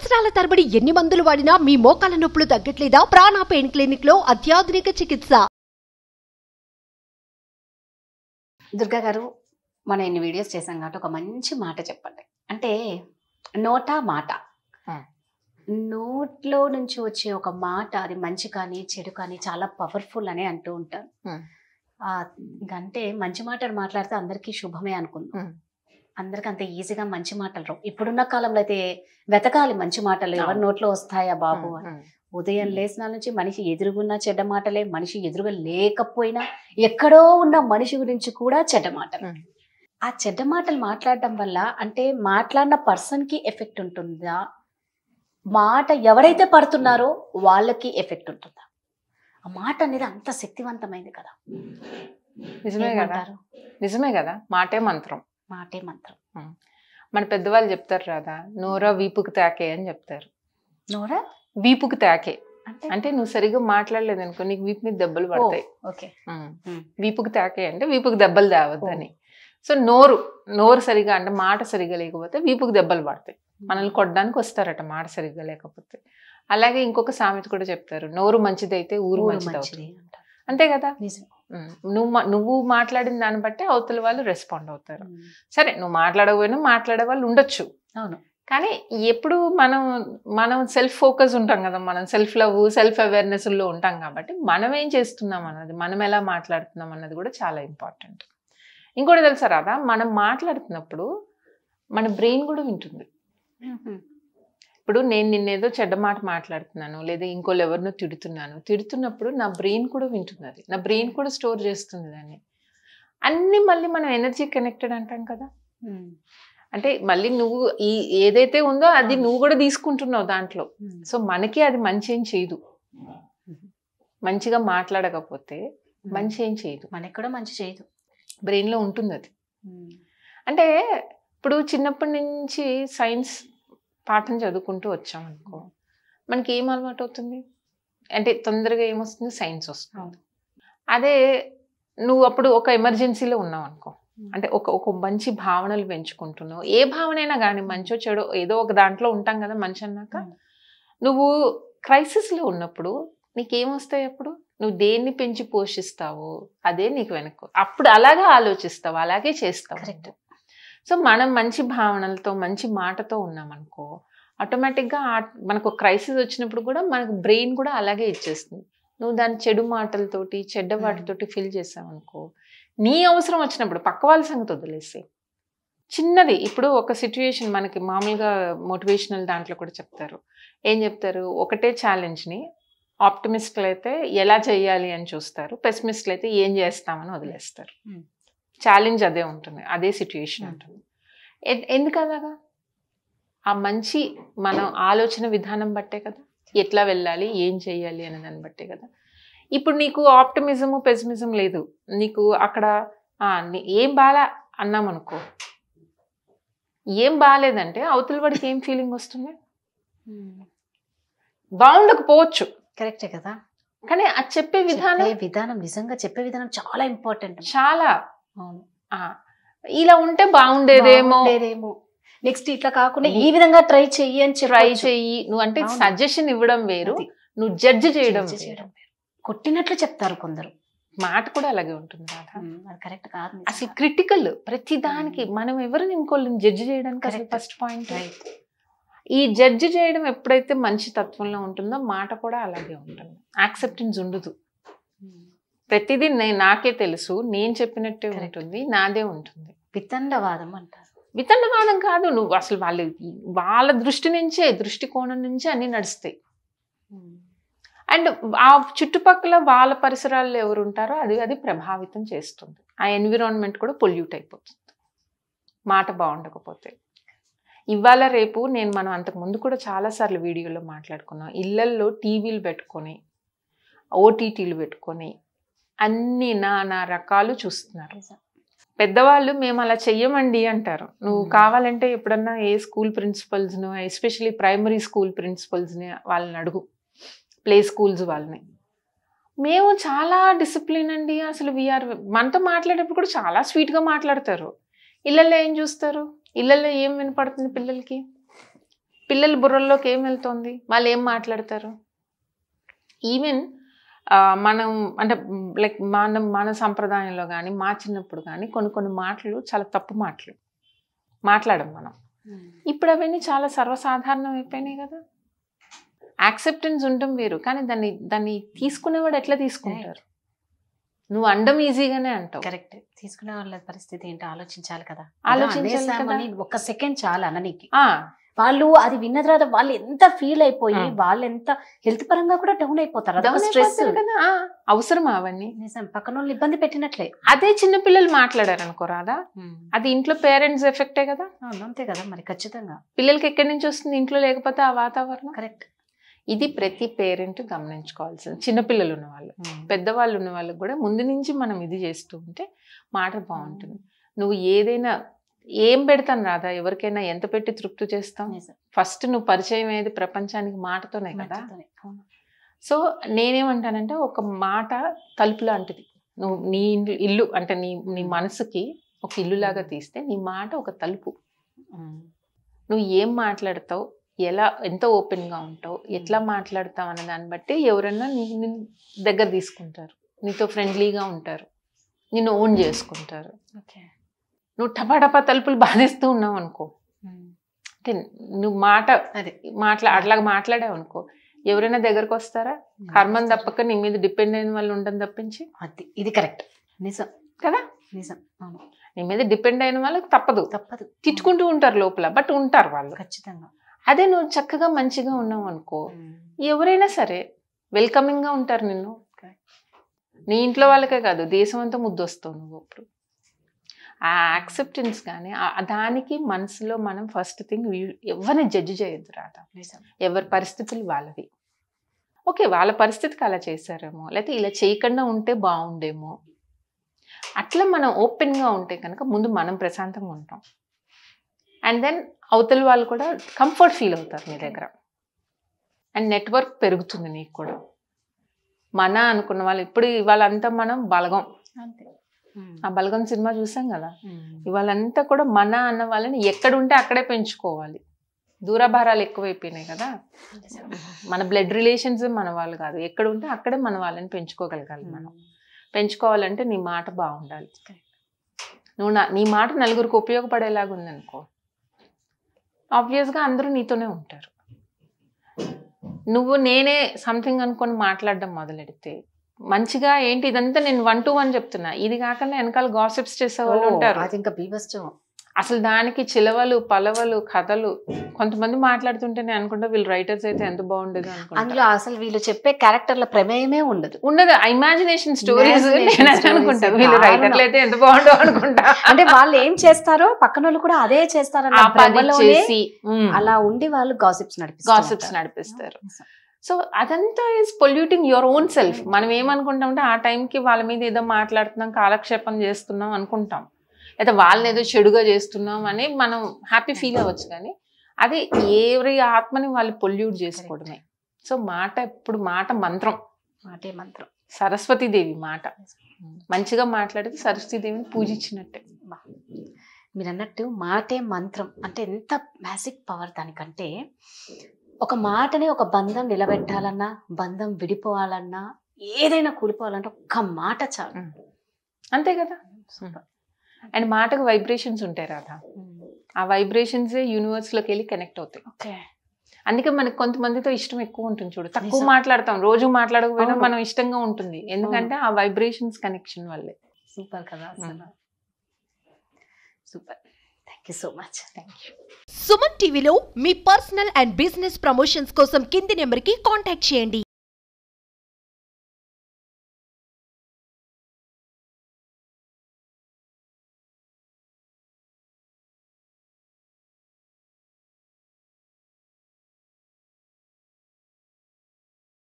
సంవత్సరాల తరబడి ఎన్ని మందులు వాడినా మీ మోకాల నొప్పులు తగ్గట్లేదా? ప్రాణ పెయిన్ క్లినిక్ లో అత్యాధునిక చికిత్స. దుర్గా గారు, మనం ఇన్ని వీడియోస్ చేసాం కాబట్టి ఒక మంచి మాట చెప్పండి. అంటే నోటా మాట, నోట్లో నుంచి వచ్చే ఒక మాట అది మంచి కానీ చెడు కానీ చాలా పవర్ఫుల్ అని అంటూ ఉంటారు. అంటే మంచి మాటలు మాట్లాడితే అందరికీ శుభమే అనుకుందాం. అందరికి అంత ఈజీగా మంచి మాటలు రావు. ఇప్పుడున్న కాలంలో అయితే వెతకాలి మంచి మాటలు, ఎవరి నోట్లో వస్తాయా బాబు అని. ఉదయం లేచిన నుంచి మనిషి ఎదురుగున్న చెడ్డ మాటలే, మనిషి ఎదురుగా లేకపోయినా ఎక్కడో ఉన్న మనిషి గురించి కూడా చెడ్డ మాటలు. ఆ చెడ్డ మాటలు మాట్లాడడం వల్ల అంటే మాట్లాడిన పర్సన్కి ఎఫెక్ట్ ఉంటుందా, మాట ఎవరైతే పడుతున్నారో వాళ్ళకి ఎఫెక్ట్ ఉంటుందా? ఆ మాట అనేది అంత శక్తివంతమైంది కదా. నిజమే కదా. మాటే మంత్రం. మాటే మంత్రం. మన పెద్దవాళ్ళు చెప్తారు రాదా, నోరా వీపుకు తాకే అని చెప్తారు. నోరా వీపుకు తాకే అంటే నువ్వు సరిగ్గా మాట్లాడలేదు అనుకో, నీకు వీపు మీద దెబ్బలు పడతాయి. వీపుకు తాకే అంటే వీపుకు దెబ్బలు తేవద్దని. సో నోరు సరిగా అంటే మాట సరిగా లేకపోతే వీపుకు దెబ్బలు పడతాయి. మనల్ని కొట్టడానికి వస్తారట మాట సరిగ్గా లేకపోతే. అలాగే ఇంకొక సామెత కూడా చెప్తారు, నోరు మంచిదైతే ఊరు మంచిది అవుతుంది. అంతే కదా. నువ్వు మాట్లాడిన దాన్ని బట్టి అవతల వాళ్ళు రెస్పాండ్ అవుతారు. సరే, నువ్వు మాట్లాడకపోయినా మాట్లాడే వాళ్ళు ఉండొచ్చు. అవును. కానీ ఎప్పుడు మనం సెల్ఫ్ ఫోకస్ ఉంటాం కదా, మనం సెల్ఫ్ లవ్ సెల్ఫ్ అవేర్నెస్ లో ఉంటాం కాబట్టి మనం ఏం చేస్తున్నాం అన్నది, మనం ఎలా మాట్లాడుతున్నాం అన్నది కూడా చాలా ఇంపార్టెంట్. ఇంకోటి తెలుసా రాదా, మనం మాట్లాడుతున్నప్పుడు మన బ్రెయిన్ కూడా వింటుంది. ఇప్పుడు నేను నిన్నేదో చెడ్డ మాట మాట్లాడుతున్నాను, లేదా ఇంకోళ్ళు ఎవరినో తిడుతున్నప్పుడు నా బ్రెయిన్ కూడా వింటుంది. అది నా బ్రెయిన్ కూడా స్టోర్ చేస్తుంది దాన్ని. అన్ని మళ్ళీ మనం ఎనర్జీ కనెక్టెడ్ అంటాం కదా. అంటే మళ్ళీ నువ్వు ఏదైతే ఉందో అది నువ్వు కూడా తీసుకుంటున్నావు దాంట్లో. సో మనకి అది మంచి ఏం చేయదు. మంచిగా మాట్లాడకపోతే మంచి ఏం చేయదు, మనకి కూడా మంచి చేయదు. బ్రెయిన్ లో ఉంటుంది అది. అంటే ఇప్పుడు చిన్నప్పటి నుంచి సైన్స్ పాఠం చదువుకుంటూ వచ్చాం అనుకో, మనకి ఏం అలవాటు అవుతుంది అంటే తొందరగా ఏమొస్తుంది, సైన్స్ వస్తుంది. అదే నువ్వు అప్పుడు ఒక ఎమర్జెన్సీలో ఉన్నావు అనుకో, అంటే ఒక మంచి భావనలు పెంచుకుంటున్నావు. ఏ భావన అయినా కానీ మంచో చెడో ఏదో ఒక దాంట్లో ఉంటాం కదా మనిషి అన్నాక. నువ్వు క్రైసిస్లో ఉన్నప్పుడు నీకేమొస్తాయి, అప్పుడు నువ్వు దేన్ని పెంచి పోషిస్తావో అదే నీకు వెనక్కు. అప్పుడు అలాగే ఆలోచిస్తావు, అలాగే చేస్తావు. కరెక్ట్. సో మనం మంచి భావనలతో మంచి మాటతో ఉన్నామనుకో, ఆటోమేటిక్గా మనకు క్రైసిస్ వచ్చినప్పుడు కూడా మనకు బ్రెయిన్ కూడా అలాగే ఇచ్చేస్తుంది. నువ్వు దాన్ని చెడు మాటలతోటి చెడ్డ వాటితోటి ఫిల్ చేసావు అనుకో, నీ అవసరం వచ్చినప్పుడు పక్క వాళ్ళ సంగతి వదిలేసి చిన్నది. ఇప్పుడు ఒక సిచ్యుయేషన్ మనకి మామూలుగా మోటివేషనల్ దాంట్లో కూడా చెప్తారు. ఏం చెప్తారు, ఒకటే ఛాలెంజ్ని ఆప్టిమిస్టులు అయితే ఎలా చేయాలి అని చూస్తారు, పెసిమిస్టులు అయితే ఏం చేస్తామని వదిలేస్తారు. ఛాలెంజ్ అదే ఉంటుంది, అదే సిచ్యుయేషన్ ఉంటుంది. ఎందుకు అలాగా? ఆ మంచి మనం ఆలోచన విధానం బట్టే కదా, ఎట్లా వెళ్ళాలి ఏం చెయ్యాలి అనే దాన్ని బట్టే కదా. ఇప్పుడు నీకు ఆప్టిమిజము పెసిమిజం లేదు, నీకు అక్కడ ఏం బాగా అన్నామనుకో, ఏం బాగాలేదంటే అవతల వాడికి ఏం ఫీలింగ్ వస్తుంది, బాగుండకపోవచ్చు. కరెక్టే కదా. కానీ అది చెప్పే విధానం నిజంగా చెప్పే విధానం చాలా ఇంపార్టెంట్. చాలా. ఇలా ఉంటే బాగుండేదేమో, నెక్స్ట్ ఇట్లా కాకుండా ఈ విధంగా ట్రై చెయ్యి నువ్వు అంటే సజెషన్ ఇవ్వడం వేరు, నువ్వు జడ్జ్ చేయడం వేరు. కొట్టినట్లు చెప్తారు కొందరు, మాట కూడా అలాగే ఉంటుంది కదా. కరెక్ట్ కాదు అసలు. క్రిటికల్ ప్రతి దానికి మనం ఎవరిని ఇంకోళ్ళని జడ్జ్ చేయడానికి అసలు ఫస్ట్ పాయింట్. ఈ జడ్జ్ చేయడం ఎప్పుడైతే మంచి తత్వంలో ఉంటుందో మాట కూడా అలాగే ఉంటుంది. యాక్సెప్టెన్స్ ఉండదు. ప్రతిదీ నాకే తెలుసు, నేను చెప్పినట్టే ఉంటుంది, నాదే ఉంటుంది. వితండవాదం అంటారు. వితండవాదం కాదు, నువ్వు అసలు వాళ్ళ దృష్టికోణం నుంచి అన్ని నడుస్తాయి. అండ్ ఆ చుట్టుపక్కల వాళ్ళ పరిసరాల్లో ఎవరు ఉంటారో అది ప్రభావితం చేస్తుంది. ఆ ఎన్విరాన్మెంట్ కూడా పొల్యూట్ అయిపోతుంది మాట బాగుండకపోతే. ఇవాళ రేపు మనం అంతకుముందు కూడా చాలాసార్లు వీడియోలో మాట్లాడుకున్నాం, ఇళ్లల్లో టీవీలు పెట్టుకొని ఓటీటీలు పెట్టుకొని అన్ని నానా రకాలు చూస్తున్నారు. పెద్దవాళ్ళు మేము అలా చెయ్యమండి అంటారు. నువ్వు కావాలంటే ఎప్పుడన్నా ఏ స్కూల్ ప్రిన్సిపల్స్ను, ఎస్పెషలీ ప్రైమరీ స్కూల్ ప్రిన్సిపల్స్ని వాళ్ళని అడుగు, ప్లే స్కూల్స్ వాళ్ళని. మేము చాలా డిసిప్లిన్ అండి, అసలు మనతో మాట్లాడేటప్పుడు కూడా చాలా స్వీట్గా మాట్లాడతారు. ఇళ్ళల్లో ఏం చూస్తారు, ఇళ్ళల్లో ఏం వినపడుతుంది పిల్లలకి? పిల్లల బుర్రల్లోకి ఏం వెళ్తుంది, వాళ్ళు ఏం మాట్లాడతారు. ఈవెన్ మనం అంటే లైక్ మన సంప్రదాయంలో కానీ మా చిన్నప్పుడు కానీ కొన్ని మాటలు చాలా తప్పు మాటలు మాట్లాడం మనం. ఇప్పుడు అవన్నీ చాలా సర్వసాధారణం అయిపోయినాయి కదా. యాక్సెప్టెన్స్ ఉండటం వేరు, కానీ దాన్ని తీసుకునేవాడు ఎట్లా తీసుకుంటారు. నువ్వు అండం ఈజీగానే అంటావు. కరెక్ట్. తీసుకునే వాళ్ళ పరిస్థితి ఏంటో ఆలోచించాలి కదా. ఆలోచించాలి. ఒక్క సెకండ్ చాలా అననికి. వాళ్ళు అది విన్న తర్వాత వాళ్ళు ఎంత ఫీల్ అయిపోయి వాళ్ళు ఎంత హెల్త్ పరంగా కూడా డౌన్ అయిపోతారు. స్ట్రెస్ కదా. అవసరమా అవన్నీ? నిజం, పక్కన వాళ్ళు ఇబ్బంది పెట్టినట్లే. అదే చిన్నపిల్లలు మాట్లాడారు అనుకో రాదా, అది ఇంట్లో పేరెంట్స్ ఎఫెక్టే కదా. అంతే కదా మరి. ఖచ్చితంగా పిల్లలకి ఎక్కడి నుంచి వస్తుంది, ఇంట్లో లేకపోతే ఆ వాతావరణం. కరెక్ట్. ఇది ప్రతి పేరెంట్ గమనించుకోవాల్సింది. చిన్నపిల్లలు ఉన్న వాళ్ళు, పెద్దవాళ్ళు ఉన్న వాళ్ళకి కూడా ముందు నుంచి మనం ఇది చేస్తూ ఉంటే మాట బాగుంటుంది. నువ్వు ఏదైనా ఏం పెడతాను రాదా, ఎవరికైనా ఎంత పెట్టి తృప్తి చేస్తాం. ఫస్ట్ నువ్వు పరిచయం అయ్యేది ప్రపంచానికి మాటతోనే కదా. సో నేనేమంటానంటే ఒక మాట తలుపు లాంటిది. నువ్వు నీ ఇల్లు అంటే నీ మనసుకి ఒక ఇల్లు లాగా తీస్తే నీ మాట ఒక తలుపు. నువ్వు ఏం మాట్లాడతావు, ఎంత ఓపెన్గా ఉంటావు, ఎట్లా మాట్లాడతావు అన్న దాన్ని బట్టి ఎవరన్నా నిన్ను దగ్గర తీసుకుంటారు, నీతో ఫ్రెండ్లీగా ఉంటారు, నిన్ను ఓన్ చేసుకుంటారు. నువ్వు టపాటపా తలుపులు బాధిస్తూ ఉన్నావు అనుకో, అంటే నువ్వు అట్లాగా మాట్లాడావు అనుకో, ఎవరైనా దగ్గరకు వస్తారా? కర్మం తప్పక నీ మీద డిపెండ్ అయిన వాళ్ళు ఉండని తప్పించి. ఇది కరెక్ట్. నిజం కదా. నిజం. నీ మీద డిపెండ్ అయిన వాళ్ళకి తప్పదు తిట్టుకుంటూ ఉంటారు లోపల, బట్ ఉంటారు వాళ్ళు ఖచ్చితంగా. అదే నువ్వు చక్కగా మంచిగా ఉన్నావు అనుకో, ఎవరైనా సరే వెల్కమింగ్ గా ఉంటారు నిన్ను. నీ ఇంట్లో వాళ్ళకే కాదు, దేశం అంతా ముద్దొస్తావు నువ్వు. అప్పుడు ఆ యాక్సెప్టెన్స్ కానీ దానికి మనసులో మనం ఫస్ట్ థింగ్ ఎవరిని జడ్జి చేయొద్దు రాదా. ఎవరి పరిస్థితులు వాళ్ళవి. ఓకే, వాళ్ళ పరిస్థితికి అలా చేశారేమో, లేకపోతే ఇలా చేయకుండా ఉంటే బాగుండేమో, అట్లా మనం ఓపెన్గా ఉంటే కనుక ముందు మనం ప్రశాంతంగా ఉంటాం. అండ్ దెన్ అవతల వాళ్ళు కూడా కంఫర్ట్ ఫీల్ అవుతారు మీ దగ్గర. అండ్ నెట్వర్క్ పెరుగుతుంది నీకు కూడా. మన అనుకున్న వాళ్ళు ఇప్పుడు ఇవాళంతా మనం బలగం, ఆ బలగం సినిమా చూసాం కదా. ఇవాళంతా కూడా మన అన్న వాళ్ళని ఎక్కడుంటే అక్కడే పెంచుకోవాలి. దూరభారాలు ఎక్కువైపోయినాయి కదా. మన బ్లడ్ రిలేషన్స్ మన వాళ్ళు కాదు, ఎక్కడుంటే అక్కడే మన వాళ్ళని పెంచుకోగలగాలి. మనం పెంచుకోవాలంటే నీ మాట బాగుండాలి. నీ మాట నలుగురికి ఉపయోగపడేలాగా ఉందనుకో, ఆబ్వియస్గా అందరూ నీతోనే ఉంటారు. నువ్వు నేనే సంథింగ్ అనుకొని మాట్లాడడం మొదలెడితే మంచిగా ఏంటి ఇదంతా నేను 1 to 1 చెప్తున్నా, ఇది కాకుండా వెనకాల గాసిప్స్ చేసే వాళ్ళు ఉంటారు. అది ఇంకా బీభత్సం. అసలు దానికి చిలవలు పలవలు కథలు. కొంతమంది మాట్లాడుతుంటే నేను అనుకుంటా వీళ్ళు రైటర్స్ అయితే ఎంత బాగుండేది అనుకుంటా. అందులో అసలు వీళ్ళు చెప్పే క్యారెక్టర్ల ప్రమేయమే ఉండదు. ఇమాజినేషన్ స్టోరీస్ అనుకుంటా. వీళ్ళు రైటర్లు అయితే ఎంత బాగుండో అనుకుంటా. అంటే వాళ్ళు ఏం చేస్తారో పక్కన వాళ్ళు కూడా అదే చేస్తారని అలా ఉండి వాళ్ళు గాసిప్స్ నడిపిస్తారు. సో అదంతా is polluting your own self. మనం ఏమనుకుంటామంటే ఆ టైంకి వాళ్ళ మీద ఏదో మాట్లాడుతున్నాం, కాలక్షేపం చేస్తున్నాం అనుకుంటాం, లేదా వాళ్ళని ఏదో చెడుగా చేస్తున్నాం అని మనం హ్యాపీ ఫీల్ అవ్వచ్చు. కానీ అది ఎవరి ఆత్మని వాళ్ళు పొల్యూట్ చేసుకోవడమే. సో మాట ఎప్పుడు మాట మంత్రం. మాటే మంత్రం. సరస్వతీదేవి మాట. మంచిగా మాట్లాడితే సరస్వతీదేవిని పూజించినట్టే. మీరు అన్నట్టు మాటే మంత్రం అంటే ఎంత మ్యాజిక్ పవర్ దానికంటే. ఒక మాటని ఒక బంధం నిలబెట్టాలన్నా, బంధం విడిపోవాలన్నా, ఏదైనా కూలిపోవాలంటే ఒక్క మాట చాలు. అంతే కదా. అండ్ మాటకు వైబ్రేషన్స్ ఉంటాయి రాధా. ఆ వైబ్రేషన్సే యూనివర్స్లోకి వెళ్ళి కనెక్ట్ అవుతాయి. అందుకే మనకు కొంతమందితో ఇష్టం ఎక్కువ ఉంటుంది చూడు. తక్కువ మాట్లాడతాం, రోజు మాట్లాడకపోయినా మనం ఇష్టంగా ఉంటుంది, ఎందుకంటే ఆ వైబ్రేషన్స్ కనెక్షన్ వల్లే. సూపర్ కదా. Super. Thank you so much. Thank you. Suman టీవీలో మీ పర్సనల్ అండ్ బిజినెస్ ప్రమోషన్స్ కోసం కింది నెంబర్కి కాంటాక్ట్ చేయండి.